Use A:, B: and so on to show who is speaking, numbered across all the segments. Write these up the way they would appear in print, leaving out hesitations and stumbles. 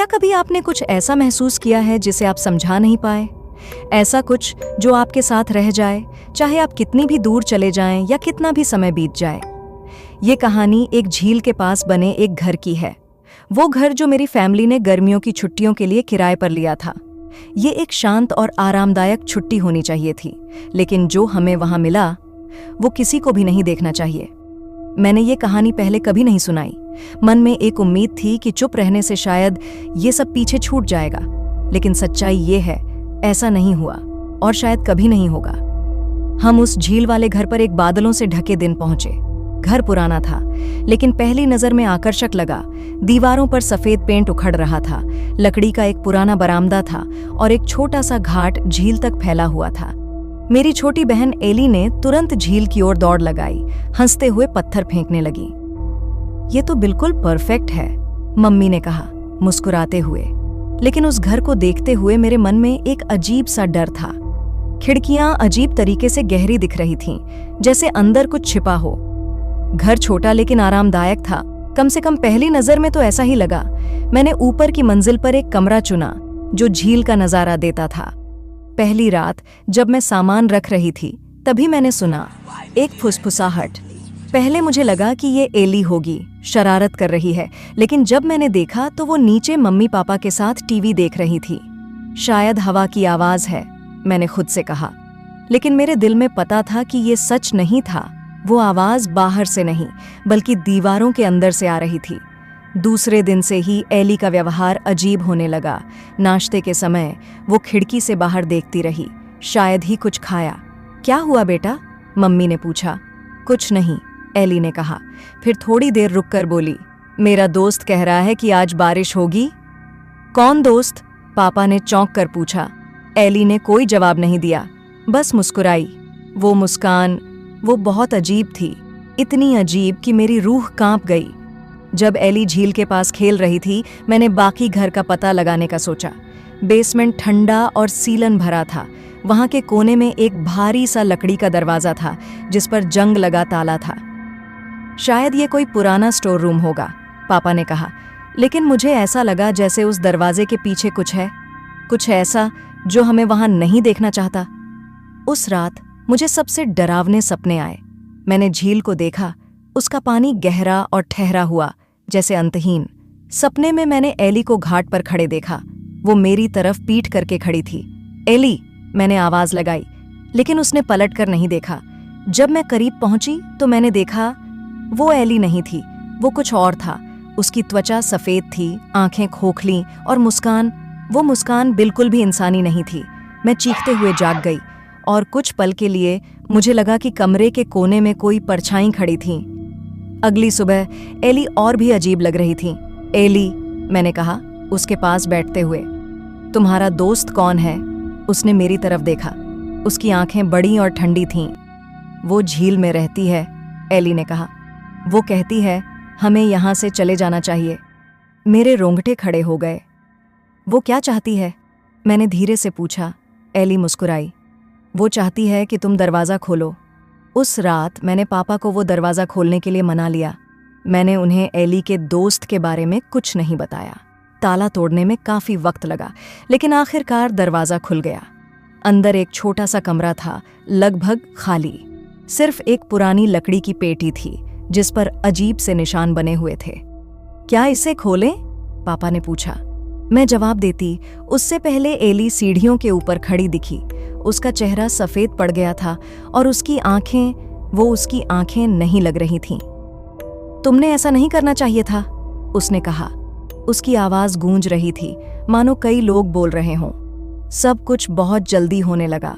A: क्या कभी आपने कुछ ऐसा महसूस किया है जिसे आप समझा नहीं पाए? ऐसा कुछ जो आपके साथ रह जाए, चाहे आप कितनी भी दूर चले जाएं या कितना भी समय बीत जाए। ये कहानी एक झील के पास बने एक घर की है। वो घर जो मेरी फैमिली ने गर्मियों की छुट्टियों के लिए किराए पर लिया था। ये एक शांत और आरामदायक छुट्टी होनी चाहिए थी, लेकिन जो हमें वहां मिला वो किसी को भी नहीं देखना चाहिए। मैंने ये कहानी पहले कभी नहीं सुनाई। मन में एक उम्मीद थी कि चुप रहने से शायद ये सब पीछे छूट जाएगा, लेकिन सच्चाई ये है, ऐसा नहीं हुआ और शायद कभी नहीं होगा। हम उस झील वाले घर पर एक बादलों से ढके दिन पहुंचे। घर पुराना था, लेकिन पहली नजर में आकर्षक लगा। दीवारों पर सफेद पेंट उखड़ रहा था, लकड़ी का एक पुराना बरामदा था और एक छोटा सा घाट झील तक फैला हुआ था। मेरी छोटी बहन एली ने तुरंत झील की ओर दौड़ लगाई, हंसते हुए पत्थर फेंकने लगी। ये तो बिल्कुल परफेक्ट है, मम्मी ने कहा मुस्कुराते हुए। लेकिन उस घर को देखते हुए मेरे मन में एक अजीब सा डर था। खिड़कियां अजीब तरीके से गहरी दिख रही थीं, जैसे अंदर कुछ छिपा हो। घर छोटा लेकिन आरामदायक था, कम से कम पहली नजर में तो ऐसा ही लगा। मैंने ऊपर की मंजिल पर एक कमरा चुना जो झील का नजारा देता था। पहली रात जब मैं सामान रख रही थी, तभी मैंने सुना एक फुसफुसाहट। पहले मुझे लगा कि ये एली होगी, शरारत कर रही है, लेकिन जब मैंने देखा तो वो नीचे मम्मी पापा के साथ टीवी देख रही थी। शायद हवा की आवाज है, मैंने खुद से कहा, लेकिन मेरे दिल में पता था कि ये सच नहीं था। वो आवाज बाहर से नहीं, बल्कि दीवारों के अंदर से आ रही थी। दूसरे दिन से ही एली का व्यवहार अजीब होने लगा। नाश्ते के समय वो खिड़की से बाहर देखती रही, शायद ही कुछ खाया। क्या हुआ बेटा? मम्मी ने पूछा। कुछ नहीं, एली ने कहा। फिर थोड़ी देर रुककर बोली, मेरा दोस्त कह रहा है कि आज बारिश होगी। कौन दोस्त? पापा ने चौंक कर पूछा। एली ने कोई जवाब नहीं दिया, बस मुस्कुराई। वो मुस्कान, वो बहुत अजीब थी, इतनी अजीब कि मेरी रूह कांप गई। जब एली झील के पास खेल रही थी, मैंने बाकी घर का पता लगाने का सोचा। बेसमेंट ठंडा और सीलन भरा था। वहां के कोने में एक भारी सा लकड़ी का दरवाजा था, जिस पर जंग लगा ताला था। शायद ये कोई पुराना स्टोर रूम होगा, पापा ने कहा, लेकिन मुझे ऐसा लगा जैसे उस दरवाजे के पीछे कुछ है, कुछ ऐसा जो हमें वहां नहीं देखना चाहता। उस रात मुझे सबसे डरावने सपने आए। मैंने झील को देखा, उसका पानी गहरा और ठहरा हुआ, जैसे अंतहीन। सपने में मैंने एली को घाट पर खड़े देखा। वो मेरी तरफ पीठ करके खड़ी थी। एली, मैंने आवाज लगाई, लेकिन उसने पलट कर नहीं देखा। जब मैं करीब पहुंची तो मैंने देखा वो एली नहीं थी, वो कुछ और था। उसकी त्वचा सफेद थी, आंखें खोखली और वो मुस्कान बिल्कुल भी इंसानी नहीं थी। मैं चीखते हुए जाग गई और कुछ पल के लिए मुझे लगा कि कमरे के कोने में कोई परछाई खड़ी थी। अगली सुबह एली और भी अजीब लग रही थी। एली, मैंने कहा उसके पास बैठते हुए, तुम्हारा दोस्त कौन है? उसने मेरी तरफ देखा। उसकी आंखें बड़ी और ठंडी थीं। वो झील में रहती है, एली ने कहा। वो कहती है हमें यहाँ से चले जाना चाहिए। मेरे रोंगटे खड़े हो गए। वो क्या चाहती है? मैंने धीरे से पूछा। एली मुस्कुराई। वो चाहती है कि तुम दरवाज़ा खोलो। उस रात मैंने पापा को वो दरवाज़ा खोलने के लिए मना लिया। मैंने उन्हें एली के दोस्त के बारे में कुछ नहीं बताया। ताला तोड़ने में काफ़ी वक्त लगा, लेकिन आखिरकार दरवाज़ा खुल गया। अंदर एक छोटा सा कमरा था, लगभग खाली। सिर्फ एक पुरानी लकड़ी की पेटी थी, जिस पर अजीब से निशान बने हुए थे। क्या इसे खोलें? पापा ने पूछा। मैं जवाब देती, उससे पहले एली सीढ़ियों के ऊपर खड़ी दिखी। उसका चेहरा सफेद पड़ गया था और उसकी आंखें नहीं लग रही थीं। तुमने ऐसा नहीं करना चाहिए था, उसने कहा। उसकी आवाज गूंज रही थी, मानो कई लोग बोल रहे हों। सब कुछ बहुत जल्दी होने लगा।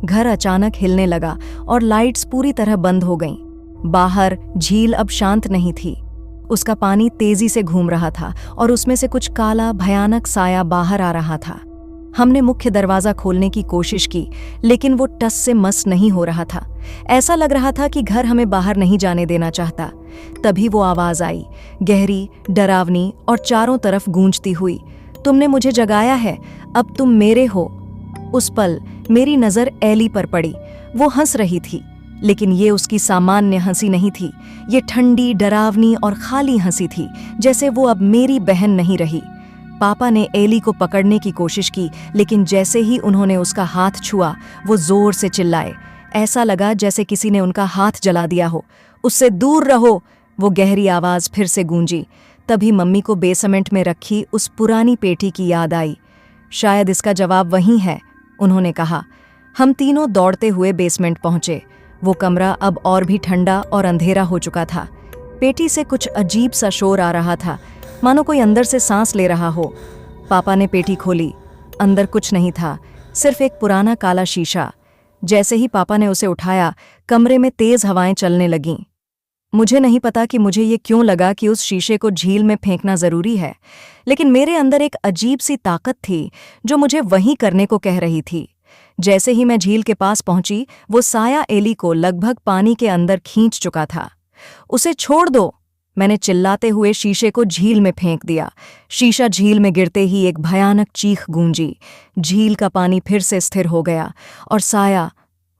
A: घर अचानक हिलने लगा और लाइट्स पूरी तरह बंद हो गईं। बाहर झील अब शांत नहीं थी। उसका पानी तेजी से घूम रहा था और उसमें से कुछ काला भयानक साया बाहर आ रहा था। हमने मुख्य दरवाजा खोलने की कोशिश की, लेकिन वो टस से मस नहीं हो रहा था। ऐसा लग रहा था कि घर हमें बाहर नहीं जाने देना चाहता। तभी वो आवाज आई, गहरी, डरावनी और चारों तरफ गूंजती हुई। तुमने मुझे जगाया है, अब तुम मेरे हो। उस पल मेरी नजर एली पर पड़ी। वो हंस रही थी, लेकिन ये उसकी सामान्य हंसी नहीं थी। ये ठंडी, डरावनी और खाली हंसी थी, जैसे वो अब मेरी बहन नहीं रही। पापा ने एली को पकड़ने की कोशिश की, लेकिन जैसे ही उन्होंने उसका हाथ छुआ वो जोर से चिल्लाए। ऐसा लगा जैसे किसी ने उनका हाथ जला दिया हो। उससे दूर रहो, वो गहरी आवाज फिर से गूंजी। तभी मम्मी को बेसमेंट में रखी उस पुरानी पेटी की याद आई। शायद इसका जवाब वही है, उन्होंने कहा। हम तीनों दौड़ते हुए बेसमेंट पहुंचे। वो कमरा अब और भी ठंडा और अंधेरा हो चुका था। पेटी से कुछ अजीब सा शोर आ रहा था, मानो कोई अंदर से सांस ले रहा हो। पापा ने पेटी खोली। अंदर कुछ नहीं था, सिर्फ एक पुराना काला शीशा। जैसे ही पापा ने उसे उठाया, कमरे में तेज हवाएं चलने लगीं। मुझे नहीं पता कि मुझे ये क्यों लगा कि उस शीशे को झील में फेंकना जरूरी है, लेकिन मेरे अंदर एक अजीब सी ताकत थी जो मुझे वही करने को कह रही थी। जैसे ही मैं झील के पास पहुंची, वो साया एली को लगभग पानी के अंदर खींच चुका था। उसे छोड़ दो, मैंने चिल्लाते हुए शीशे को झील में फेंक दिया। शीशा झील में गिरते ही एक भयानक चीख गूंजी। झील का पानी फिर से स्थिर हो गया और साया,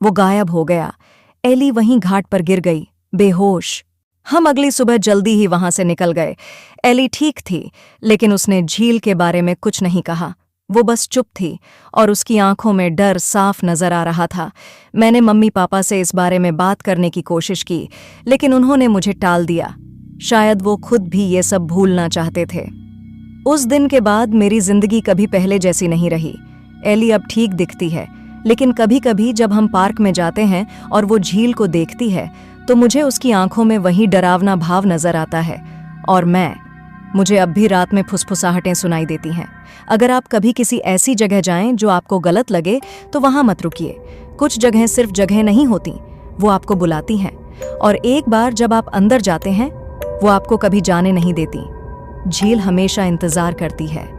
A: वो गायब हो गया। एली वहीं घाट पर गिर गई, बेहोश। हम अगली सुबह जल्दी ही वहां से निकल गए। एली ठीक थी, लेकिन उसने झील के बारे में कुछ नहीं कहा। वो बस चुप थी और उसकी आंखों में डर साफ नजर आ रहा था। मैंने मम्मी पापा से इस बारे में बात करने की कोशिश की, लेकिन उन्होंने मुझे टाल दिया। शायद वो खुद भी ये सब भूलना चाहते थे। उस दिन के बाद मेरी जिंदगी कभी पहले जैसी नहीं रही। एली अब ठीक दिखती है, लेकिन कभी कभी जब हम पार्क में जाते हैं और वो झील को देखती है, तो मुझे उसकी आंखों में वही डरावना भाव नजर आता है। और मुझे अब भी रात में फुसफुसाहटें सुनाई देती हैं। अगर आप कभी किसी ऐसी जगह जाएं जो आपको गलत लगे, तो वहां मत रुकिए। कुछ जगहें सिर्फ जगह नहीं होती, वो आपको बुलाती हैं। और एक बार जब आप अंदर जाते हैं, वो आपको कभी जाने नहीं देती। झील हमेशा इंतजार करती है।